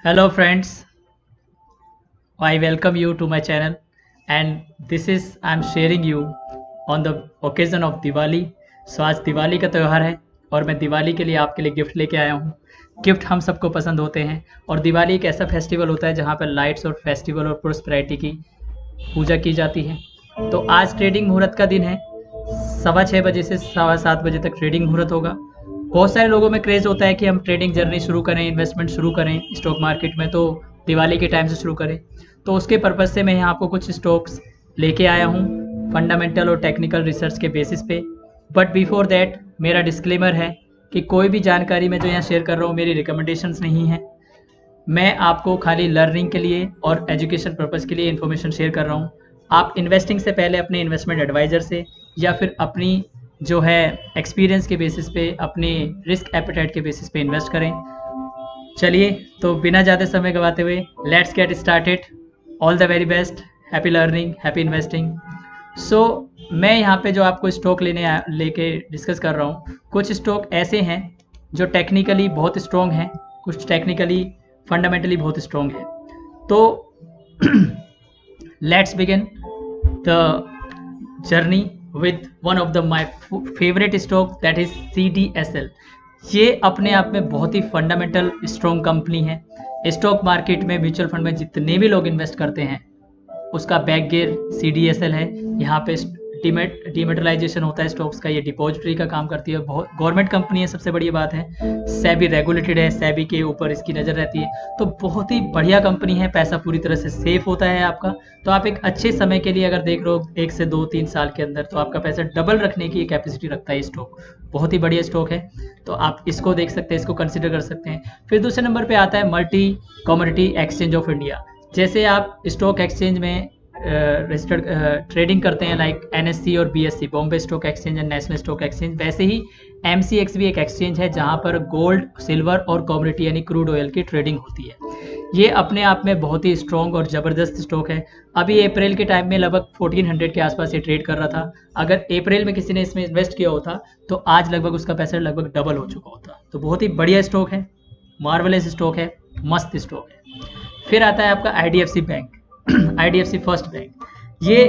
Hello friends, I welcome you to my channel and this is I'm sharing you on the occasion of Diwali. So आज दिवाली का त्यौहार है और मैं दिवाली के लिए आपके लिए गिफ्ट लेके आया हूँ। गिफ्ट हम सबको पसंद होते हैं और दिवाली एक ऐसा फेस्टिवल होता है जहाँ पर लाइट्स और फेस्टिवल और प्रोस्पेरिटी की पूजा की जाती है। तो आज ट्रेडिंग मुहूर्त का दिन है। 6:15 से 7:15 बजे तक ट्रेडिंग मुहूर्त होगा। बहुत सारे लोगों में क्रेज़ होता है कि हम ट्रेडिंग जर्नी शुरू करें, इन्वेस्टमेंट शुरू करें स्टॉक मार्केट में, तो दिवाली के टाइम से शुरू करें। तो उसके पर्पज़ से मैं यहाँ आपको कुछ स्टॉक्स लेके आया हूँ फंडामेंटल और टेक्निकल रिसर्च के बेसिस पे। बट बिफोर दैट मेरा डिस्क्लेमर है कि कोई भी जानकारी मैं जो यहाँ शेयर कर रहा हूँ मेरी रिकमेंडेशंस नहीं है। मैं आपको खाली लर्निंग के लिए और एजुकेशन पर्पज़ के लिए इन्फॉर्मेशन शेयर कर रहा हूँ। आप इन्वेस्टिंग से पहले अपने इन्वेस्टमेंट एडवाइज़र से या फिर अपनी जो है एक्सपीरियंस के बेसिस पे, अपने रिस्क एपेटाइट के बेसिस पे इन्वेस्ट करें। चलिए तो बिना ज़्यादा समय गवाते हुए let's get started. All the very best, happy learning, happy investing. So मैं यहाँ पे जो आपको स्टॉक लेके डिस्कस कर रहा हूँ, कुछ स्टॉक ऐसे हैं जो टेक्निकली बहुत स्ट्रॉन्ग हैं, कुछ टेक्निकली फंडामेंटली बहुत स्ट्रॉन्ग है। तो let's begin the journey with one of the my favorite stock that is CDSL। ये अपने आप में बहुत ही फंडामेंटल स्ट्रॉन्ग कंपनी है। स्टॉक मार्केट में म्यूचुअल फंड में जितने भी लोग इन्वेस्ट करते हैं उसका बैक गियर CDSL है। यहाँ पे डिमेटलाइजेशन होता है स्टॉक्स का, ये डिपॉजिटरी का काम करती है। बहुत गवर्नमेंट कंपनी है, सबसे बड़ी बात है। सेबी रेगुलेटेड है, सेबी के ऊपर इसकी नज़र रहती है। तो बहुत ही बढ़िया कंपनी है, पैसा पूरी तरह से सेफ होता है आपका। तो आप एक अच्छे समय के लिए अगर देख लो 1 से 2-3 साल के अंदर, तो आपका पैसा डबल रखने की कैपेसिटी रखता है स्टॉक। बहुत ही बढ़िया स्टॉक है, तो आप इसको देख सकते हैं, इसको कंसिडर कर सकते हैं। फिर दूसरे नंबर पे आता है multi commodity exchange of India. जैसे आप स्टॉक एक्सचेंज में रजिस्टर्ड ट्रेडिंग करते हैं लाइक NSE और BSE, Bombay stock exchange and national stock exchange, वैसे ही MCX भी एक एक्सचेंज है जहां पर गोल्ड, सिल्वर और कमोडिटी यानी क्रूड ऑयल की ट्रेडिंग होती है। ये अपने आप में बहुत ही स्ट्रॉन्ग और ज़बरदस्त स्टॉक है। अभी अप्रैल के टाइम में लगभग 1400 के आसपास ये ट्रेड कर रहा था। अगर अप्रैल में किसी ने इसमें इन्वेस्ट किया होता तो आज लगभग उसका पैसा लगभग डबल हो चुका होता। तो बहुत ही बढ़िया स्टॉक है, मार्वलेस स्टॉक है, मस्त स्टॉक है। फिर आता है आपका IDFC bank, IDFC first bank. ये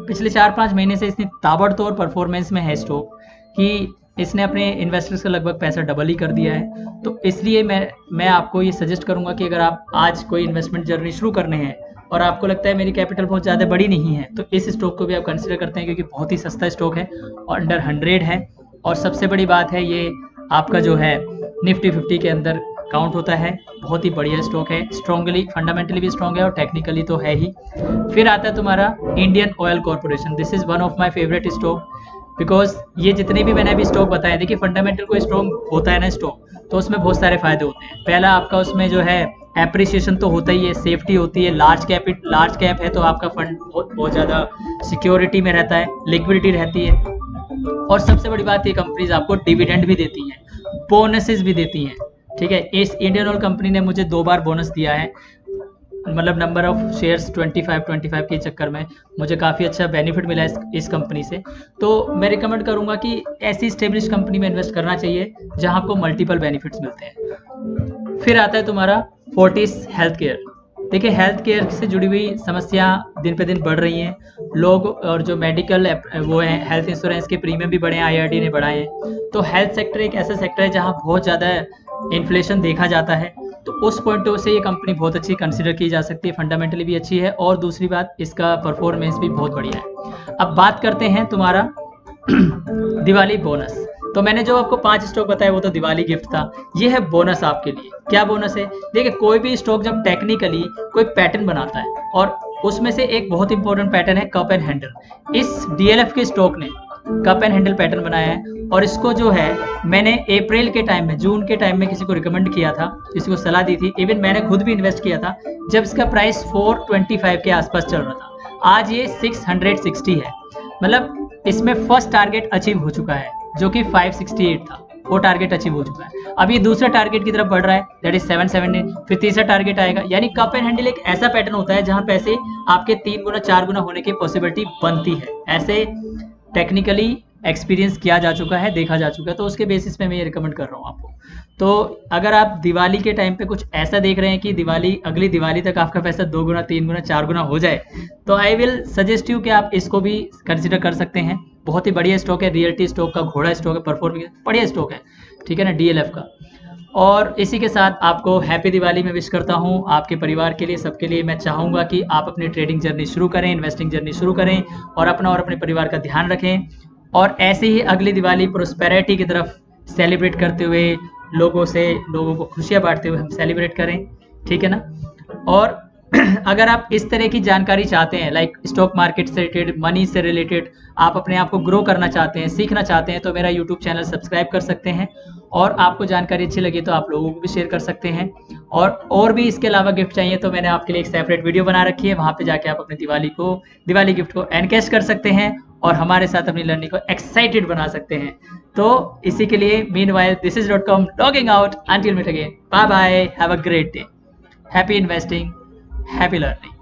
पिछले 4-5 महीने से इसने ताबड़तोड़ परफॉर्मेंस में है स्टॉक कि इसने अपने इन्वेस्टर्स का लगभग पैसा डबल ही कर दिया है। तो इसलिए मैं आपको ये सजेस्ट करूंगा कि अगर आप आज कोई इन्वेस्टमेंट जर्नी शुरू करने हैं और आपको लगता है मेरी कैपिटल बहुत ज़्यादा बड़ी नहीं है, तो इस स्टॉक को भी आप कंसिडर करते हैं क्योंकि बहुत ही सस्ता स्टॉक है और अंडर 100 है। और सबसे बड़ी बात है ये आपका जो है निफ्टी 50 के अंदर काउंट होता है। बहुत ही बढ़िया स्टॉक है, स्ट्रॉन्गली फंडामेंटली भी स्ट्रॉन्ग है और टेक्निकली तो है ही। फिर आता है तुम्हारा Indian oil corporation. This is one of my favourite stock because ये जितने भी मैंने अभी स्टॉक बताया, देखिए फंडामेंटल कोई स्ट्रॉन्ग होता है ना स्टॉक, तो उसमें बहुत सारे फायदे होते हैं। पहला आपका उसमें जो है एप्रिसिएशन तो होता ही है, सेफ्टी होती है, लार्ज कैप है तो आपका फंड बहुत ज़्यादा सिक्योरिटी में रहता है, लिक्विडिटी रहती है। और सबसे बड़ी बात, ये कंपनीज आपको डिविडेंड भी देती हैं, बोनसेस भी देती हैं। ठीक है, इस इंडियन ऑयल कंपनी ने मुझे 2 बार बोनस दिया है, मतलब नंबर ऑफ शेयर्स 25 के चक्कर में मुझे काफ़ी अच्छा बेनिफिट मिला इस कंपनी से। तो मैं रिकमेंड करूंगा कि ऐसी स्टेब्लिश कंपनी में इन्वेस्ट करना चाहिए जहां आपको मल्टीपल बेनिफिट्स मिलते हैं। फिर आता है तुम्हारा फोर्टिस हेल्थ केयर। देखिए हेल्थ केयर से जुड़ी हुई समस्या दिन पे दिन बढ़ रही हैं। लोग और जो मेडिकल वो है हेल्थ इंश्योरेंस के प्रीमियम भी बढ़े हैं, IRD ने बढ़ाए हैं। तो हेल्थ सेक्टर एक ऐसा सेक्टर है जहाँ बहुत ज़्यादा इन्फ्लेशन देखा जाता है, तो उस पॉइंट से ये कंपनी बहुत अच्छी कंसिडर की जा सकती है, फंडामेंटली भी अच्छी है और दूसरी बात इसका परफॉर्मेंस भी बहुत बढ़िया है। अब बात करते हैं तुम्हारा दिवाली बोनस। तो मैंने जो आपको 5 स्टॉक बताया वो तो दिवाली गिफ्ट था, ये है बोनस आपके लिए। क्या बोनस है? देखिए कोई भी स्टॉक जब टेक्निकली कोई पैटर्न बनाता है और उसमें से एक बहुत इंपॉर्टेंट पैटर्न है कप एंड हैंडल। इस DLF के स्टॉक ने कप एंड हैंडल पैटर्न बनाया है और इसको जो है मैंने अप्रैल के टाइम में, जून के टाइम में किसी को रिकमेंड किया था, किसी को सलाह दी थी, इवन मैंने खुद भी इन्वेस्ट किया था जब इसका प्राइस 425 के आसपास चल रहा था। आज ये 660 है, मतलब इसमें फर्स्ट टारगेट अचीव हो चुका है जो कि 568 था, वो टारगेट अचीव हो चुका है। अब ये दूसरा टारगेट की तरफ बढ़ रहा है, दैट इज 770। फिर तीसरा टारगेट आएगा। यानी कप एंड हैंडल एक ऐसा पैटर्न होता है जहां पैसे आपके 3 गुना 4 गुना होने की पॉसिबिलिटी बनती है। ऐसे टेक्निकली एक्सपीरियंस किया जा चुका है, देखा जा चुका है, तो उसके बेसिस पे मैं ये रिकमेंड कर रहा हूँ आपको। तो अगर आप दिवाली के टाइम पे कुछ ऐसा देख रहे हैं कि अगली दिवाली तक आपका पैसा 2 गुना 3 गुना 4 गुना हो जाए, तो आई विल सजेस्ट यू कि आप इसको भी कंसिडर कर सकते हैं। बहुत ही बढ़िया स्टॉक है, रियल्टी स्टॉक का घोड़ा स्टॉक है, परफॉर्मिंग बढ़िया स्टॉक है, ठीक है ना, DLF का। और इसी के साथ आपको हैप्पी दिवाली में विश करता हूँ, आपके परिवार के लिए, सबके लिए। मैं चाहूँगा कि आप अपनी ट्रेडिंग जर्नी शुरू करें, इन्वेस्टिंग जर्नी शुरू करें और अपना और अपने परिवार का ध्यान रखें, और ऐसे ही अगली दिवाली प्रोस्पेरिटी की तरफ सेलिब्रेट करते हुए, लोगों को खुशियाँ बांटते हुए हम सेलिब्रेट करें, ठीक है ना। और अगर आप इस तरह की जानकारी चाहते हैं, लाइक स्टॉक मार्केट से रिलेटेड, मनी से रिलेटेड, आप अपने आप को ग्रो करना चाहते हैं, सीखना चाहते हैं, तो मेरा यूट्यूब चैनल सब्सक्राइब कर सकते हैं। और आपको जानकारी अच्छी लगी तो आप लोगों को भी शेयर कर सकते हैं। और भी इसके अलावा गिफ्ट चाहिए तो मैंने आपके लिए एक सेपरेट वीडियो बना रखी है, वहाँ पे जाके आप अपने दिवाली गिफ्ट को एनकैश कर सकते हैं और हमारे साथ अपनी लर्निंग को एक्साइटेड बना सकते हैं। तो इसी के लिए meanwhile this is .com logging out, until meet again, bye bye, have a great day, happy investing, happy learning.